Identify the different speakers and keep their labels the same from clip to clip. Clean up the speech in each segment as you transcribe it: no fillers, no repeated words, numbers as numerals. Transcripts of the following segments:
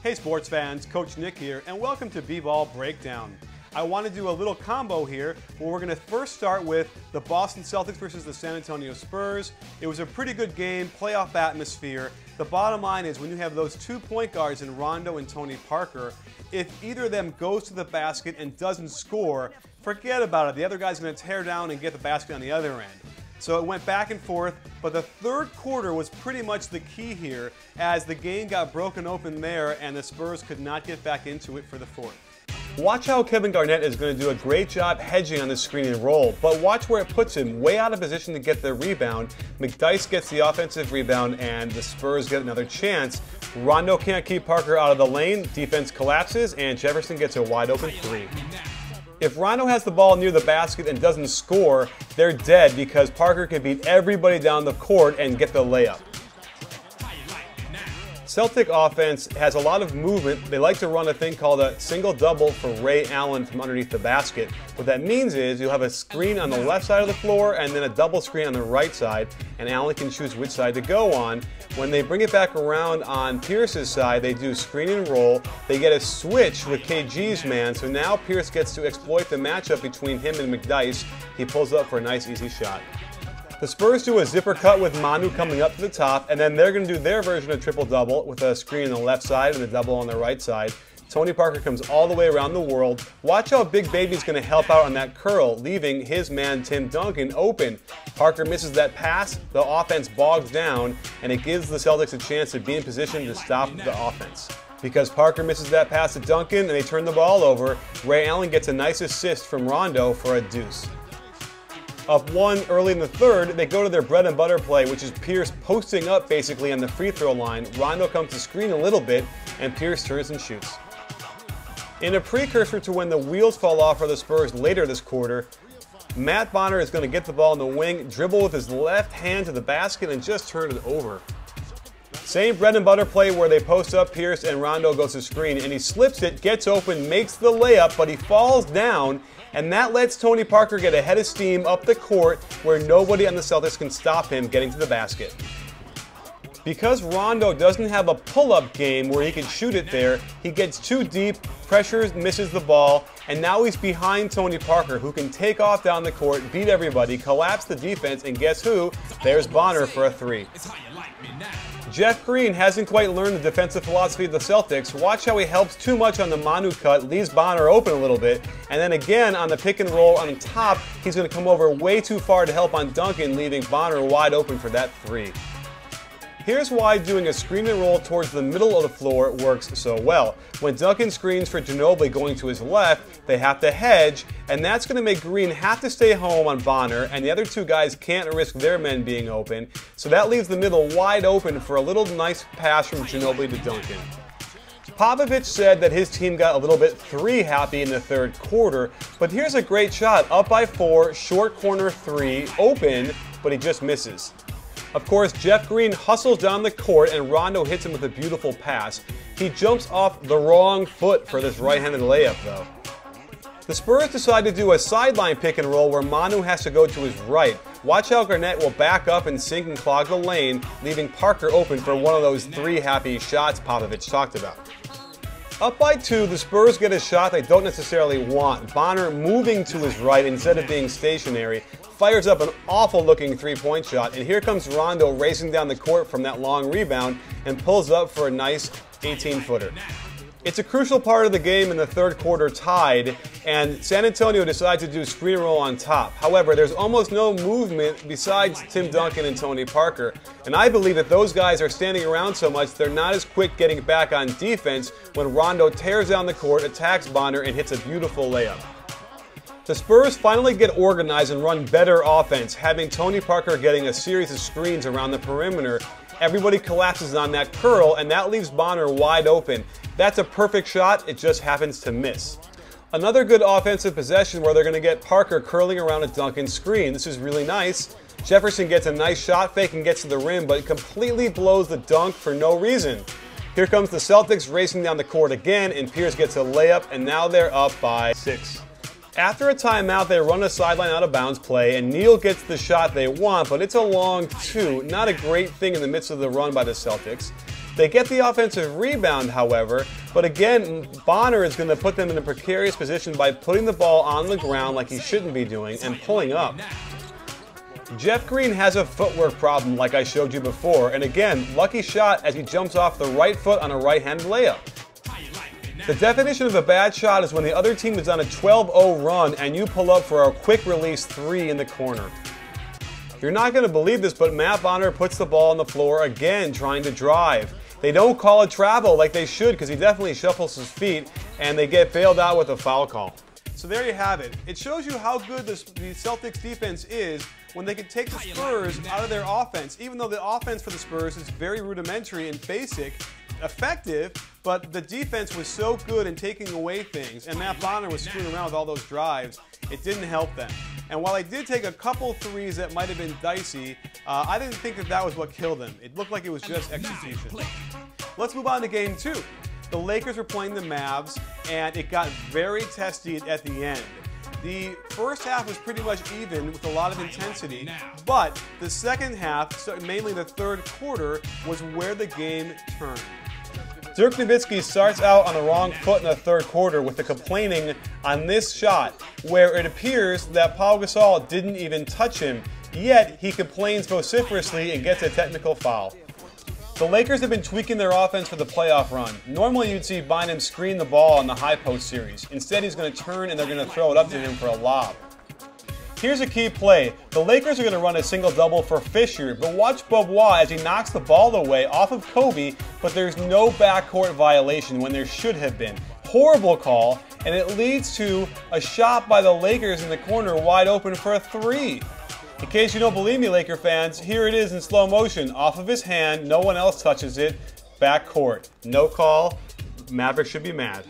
Speaker 1: Hey sports fans, Coach Nick here, and welcome to B-Ball Breakdown. I want to do a little combo here where we're going to first start with the Boston Celtics versus the San Antonio Spurs. It was a pretty good game, playoff atmosphere. The bottom line is when you have those 2 point guards in Rondo and Tony Parker, if either of them goes to the basket and doesn't score, forget about it. The other guy's going to tear down and get the basket on the other end. So it went back and forth, but the third quarter was pretty much the key here as the game got broken open there and the Spurs could not get back into it for the fourth. Watch how Kevin Garnett is going to do a great job hedging on the screen and roll, but watch where it puts him way out of position to get the rebound. McDyess gets the offensive rebound and the Spurs get another chance. Rondo can't keep Parker out of the lane, defense collapses, and Jefferson gets a wide open three. If Rondo has the ball near the basket and doesn't score, they're dead because Parker can beat everybody down the court and get the layup. Celtic offense has a lot of movement. They like to run a thing called a single double for Ray Allen from underneath the basket. What that means is you'll have a screen on the left side of the floor and then a double screen on the right side, and Allen can choose which side to go on. When they bring it back around on Pierce's side, they do screen and roll. They get a switch with KG's man, so now Pierce gets to exploit the matchup between him and McDyess. He pulls up for a nice easy shot. The Spurs do a zipper cut with Manu coming up to the top, and then they're going to do their version of triple-double with a screen on the left side and a double on the right side. Tony Parker comes all the way around the world. Watch how Big Baby's going to help out on that curl, leaving his man Tim Duncan open. Parker misses that pass, the offense bogs down, and it gives the Celtics a chance to be in position to stop the offense. Because Parker misses that pass to Duncan and they turn the ball over, Ray Allen gets a nice assist from Rondo for a deuce. Up one early in the third, they go to their bread and butter play, which is Pierce posting up basically on the free throw line. Rondo comes to screen a little bit, and Pierce turns and shoots. In a precursor to when the wheels fall off for the Spurs later this quarter, Matt Bonner is going to get the ball in the wing, dribble with his left hand to the basket, and just turn it over. Same bread and butter play where they post up Pierce and Rondo goes to screen, and he slips it, gets open, makes the layup, but he falls down, and that lets Tony Parker get a head of steam up the court where nobody on the Celtics can stop him getting to the basket. Because Rondo doesn't have a pull-up game where he can shoot it there, he gets too deep, pressures, misses the ball, and now he's behind Tony Parker, who can take off down the court, beat everybody, collapse the defense, and guess who? There's Bonner for a three. Jeff Green hasn't quite learned the defensive philosophy of the Celtics. Watch how he helps too much on the Manu cut, leaves Bonner open a little bit, and then again on the pick and roll on top, he's going to come over way too far to help on Duncan, leaving Bonner wide open for that three. Here's why doing a screen and roll towards the middle of the floor works so well. When Duncan screens for Ginobili going to his left, they have to hedge, and that's going to make Green have to stay home on Bonner, and the other two guys can't risk their men being open, so that leaves the middle wide open for a little nice pass from Ginobili to Duncan. Popovich said that his team got a little bit three happy in the third quarter, but here's a great shot, up by four, short corner three, open, but he just misses. Of course, Jeff Green hustles down the court and Rondo hits him with a beautiful pass. He jumps off the wrong foot for this right-handed layup, though. The Spurs decide to do a sideline pick and roll where Manu has to go to his right. Watch how Garnett will back up and sink and clog the lane, leaving Parker open for one of those three happy shots Popovich talked about. Up by two, the Spurs get a shot they don't necessarily want. Bonner moving to his right instead of being stationary, fires up an awful-looking three-point shot, and here comes Rondo racing down the court from that long rebound and pulls up for a nice 18-footer. It's a crucial part of the game in the third quarter tied, and San Antonio decides to do screen and roll on top. However, there's almost no movement besides Tim Duncan and Tony Parker, and I believe that those guys are standing around so much they're not as quick getting back on defense when Rondo tears down the court, attacks Bonner, and hits a beautiful layup. The Spurs finally get organized and run better offense, having Tony Parker getting a series of screens around the perimeter. Everybody collapses on that curl, and that leaves Bonner wide open. That's a perfect shot, it just happens to miss. Another good offensive possession where they're going to get Parker curling around a Duncan screen. This is really nice. Jefferson gets a nice shot fake and gets to the rim, but completely blows the dunk for no reason. Here comes the Celtics racing down the court again, and Pierce gets a layup, and now they're up by 6. After a timeout, they run a sideline out of bounds play, and Neal gets the shot they want, but it's a long two. Not a great thing in the midst of the run by the Celtics. They get the offensive rebound, however, but again, Bonner is going to put them in a precarious position by putting the ball on the ground like he shouldn't be doing and pulling up. Jeff Green has a footwork problem like I showed you before, and again, lucky shot as he jumps off the right foot on a right-handed layup. The definition of a bad shot is when the other team is on a 12-0 run and you pull up for a quick release 3 in the corner. You're not going to believe this, but Matt Bonner puts the ball on the floor again trying to drive. They don't call it travel like they should because he definitely shuffles his feet, and they get bailed out with a foul call. So there you have it. It shows you how good the Celtics defense is when they can take the Spurs out of their offense, even though the offense for the Spurs is very rudimentary and basic, effective, but the defense was so good in taking away things, and Matt Bonner was screwing around with all those drives, it didn't help them. And while I did take a couple threes that might have been dicey, I didn't think that was what killed them. It looked like it was just execution. Let's move on to game 2. The Lakers were playing the Mavs, and it got very testy at the end. The first half was pretty much even with a lot of intensity, but the second half, so mainly the third quarter, was where the game turned. Dirk Nowitzki starts out on the wrong foot in the third quarter with the complaining on this shot, where it appears that Pau Gasol didn't even touch him, yet he complains vociferously and gets a technical foul. The Lakers have been tweaking their offense for the playoff run. Normally you'd see Bynum screen the ball in the high post series. Instead he's going to turn and they're going to throw it up to him for a lob. Here's a key play. The Lakers are going to run a single-double for Fisher, but watch Bout as he knocks the ball away off of Kobe, but there's no backcourt violation when there should have been. Horrible call, and it leads to a shot by the Lakers in the corner wide open for a 3. In case you don't believe me, Laker fans, here it is in slow motion. Off of his hand, no one else touches it. Backcourt. No call. Mavericks should be mad.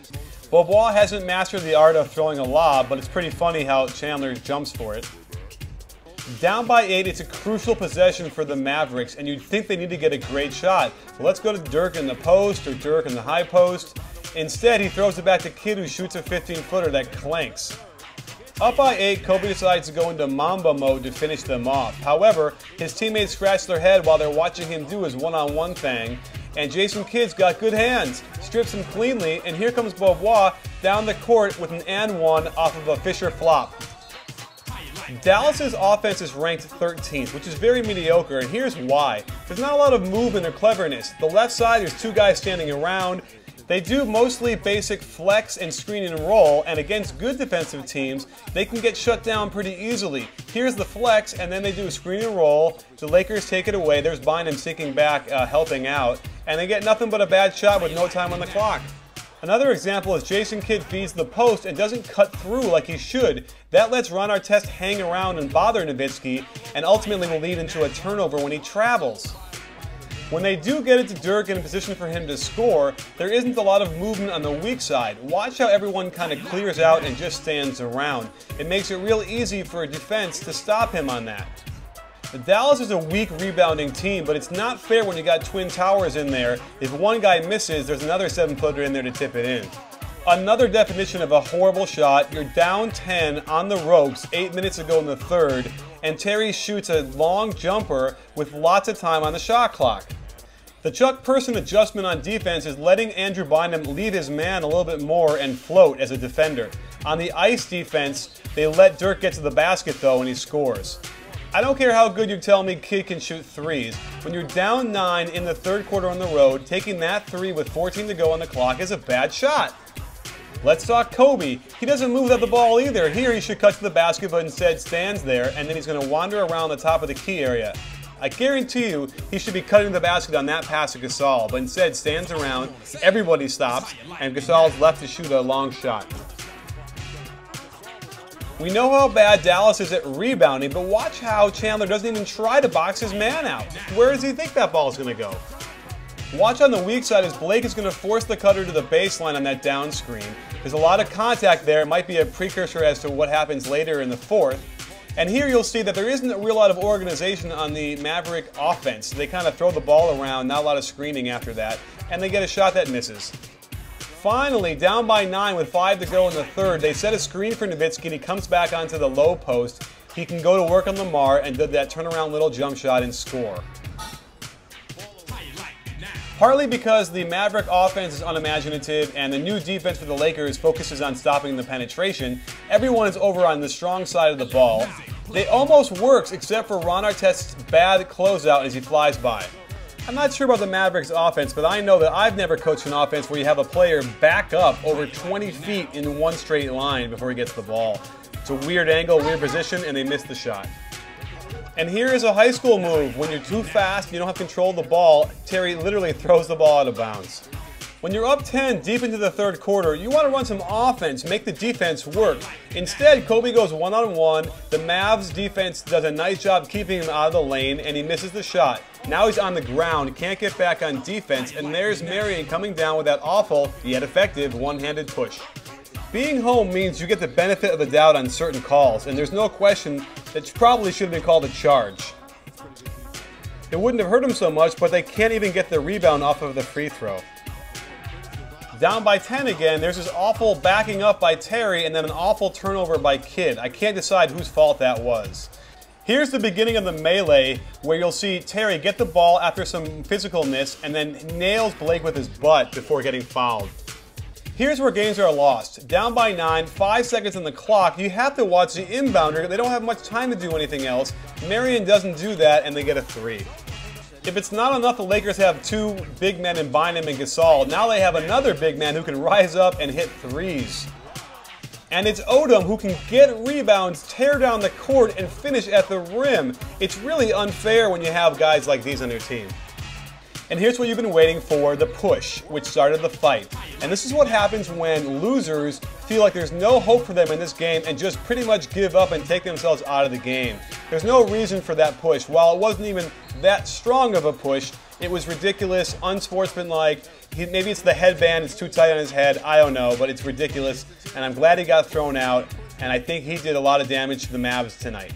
Speaker 1: Bout hasn't mastered the art of throwing a lob, but it's pretty funny how Chandler jumps for it. Down by 8, it's a crucial possession for the Mavericks, and you'd think they need to get a great shot. So let's go to Dirk in the post or Dirk in the high post. Instead, he throws it back to Kidd, who shoots a 15-footer that clanks. Up by 8, Kobe decides to go into Mamba Mode to finish them off. However, his teammates scratch their head while they're watching him do his one-on-one thing, and Jason Kidd's got good hands, strips him cleanly, and here comes Bout down the court with an and-one off of a Fisher flop. Dallas's offense is ranked 13th, which is very mediocre, and here's why. There's not a lot of movement or cleverness. The left side, there's 2 guys standing around. They do mostly basic flex and screen and roll, and against good defensive teams, they can get shut down pretty easily. Here's the flex, and then they do a screen and roll. The Lakers take it away. There's Bynum sinking back, helping out, and they get nothing but a bad shot with no time on the clock. Another example is Jason Kidd feeds the post and doesn't cut through like he should. That lets Ron Artest hang around and bother Nowitzki, and ultimately will lead into a turnover when he travels. When they do get it to Dirk in a position for him to score, there isn't a lot of movement on the weak side. Watch how everyone kind of clears out and just stands around. It makes it real easy for a defense to stop him on that. Dallas is a weak rebounding team, but it's not fair when you got twin towers in there. If one guy misses, there's another 7-footer in there to tip it in. Another definition of a horrible shot, you're down 10 on the ropes 8 minutes ago in the third, and Terry shoots a long jumper with lots of time on the shot clock. The Chuck Person adjustment on defense is letting Andrew Bynum leave his man a little bit more and float as a defender. On the ice defense, they let Dirk get to the basket though and he scores. I don't care how good you tell me Kidd can shoot threes. When you're down 9 in the third quarter on the road, taking that 3 with 14 to go on the clock is a bad shot. Let's talk Kobe. He doesn't move without the ball either. Here he should cut to the basket but instead stands there and then he's going to wander around the top of the key area. I guarantee you he should be cutting the basket on that pass to Gasol, but instead stands around, everybody stops, and Gasol's left to shoot a long shot. We know how bad Dallas is at rebounding, but watch how Chandler doesn't even try to box his man out. Where does he think that ball is going to go? Watch on the weak side as Blake is going to force the cutter to the baseline on that down screen. There's a lot of contact there. It might be a precursor as to what happens later in the fourth. And here you'll see that there isn't a real lot of organization on the Maverick offense. They kind of throw the ball around, not a lot of screening after that, and they get a shot that misses. Finally, down by 9 with 5 to go in the third, they set a screen for Nowitzki and he comes back onto the low post. He can go to work on Lamar and did that turnaround little jump shot and score. Partly because the Maverick offense is unimaginative and the new defense for the Lakers focuses on stopping the penetration, everyone is over on the strong side of the ball. It almost works except for Ron Artest's bad closeout as he flies by. I'm not sure about the Mavericks offense, but I know that I've never coached an offense where you have a player back up over 20 feet in one straight line before he gets the ball. It's a weird angle, weird position, and they miss the shot. And here is a high school move. When you're too fast, you don't have control of the ball, Terry literally throws the ball out of bounds. When you're up 10 deep into the third quarter, you want to run some offense, make the defense work. Instead, Kobe goes one-on-one. The Mavs defense does a nice job keeping him out of the lane, and he misses the shot. Now he's on the ground, can't get back on defense, and there's Marion coming down with that awful, yet effective, one-handed push. Being home means you get the benefit of the doubt on certain calls, and there's no question that probably should have been called a charge. It wouldn't have hurt him so much, but they can't even get the rebound off of the free throw. Down by 10 again, there's this awful backing up by Terry and then an awful turnover by Kidd. I can't decide whose fault that was. Here's the beginning of the melee where you'll see Terry get the ball after some physicalness and then nails Blake with his butt before getting fouled. Here's where games are lost. Down by 9, 5 seconds on the clock, you have to watch the inbounder. They don't have much time to do anything else. Marion doesn't do that and they get a 3. If it's not enough the Lakers have 2 big men in Bynum and Gasol, now they have another big man who can rise up and hit threes. And it's Odom who can get rebounds, tear down the court, and finish at the rim. It's really unfair when you have guys like these on your team. And here's what you've been waiting for, the push, which started the fight. And this is what happens when losers feel like there's no hope for them in this game and just pretty much give up and take themselves out of the game. There's no reason for that push. While it wasn't even that strong of a push, it was ridiculous, unsportsmanlike. Maybe it's the headband, it's too tight on his head, I don't know, but it's ridiculous. And I'm glad he got thrown out, and I think he did a lot of damage to the Mavs tonight.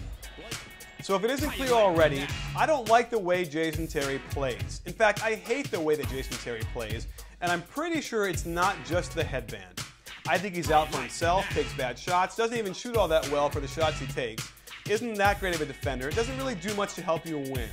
Speaker 1: So if it isn't clear already, I don't like the way Jason Terry plays. In fact, I hate the way that Jason Terry plays, and I'm pretty sure it's not just the headband. I think he's out for himself, takes bad shots, doesn't even shoot all that well for the shots he takes, isn't that great of a defender, doesn't really do much to help you win.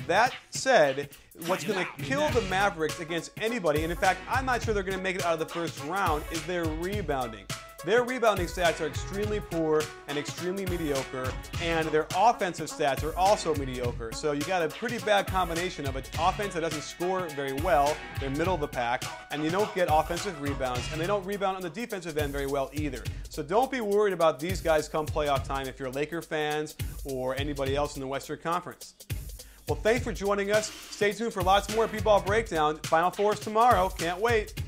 Speaker 1: That said, what's going to kill the Mavericks against anybody, and in fact, I'm not sure they're going to make it out of the first round, is their rebounding. Their rebounding stats are extremely poor and extremely mediocre, and their offensive stats are also mediocre. So you got a pretty bad combination of an offense that doesn't score very well, they're middle of the pack, and you don't get offensive rebounds, and they don't rebound on the defensive end very well either. So don't be worried about these guys come playoff time if you're Laker fans or anybody else in the Western Conference. Well, thanks for joining us. Stay tuned for lots more B-Ball Breakdown. Final Fours tomorrow. Can't wait.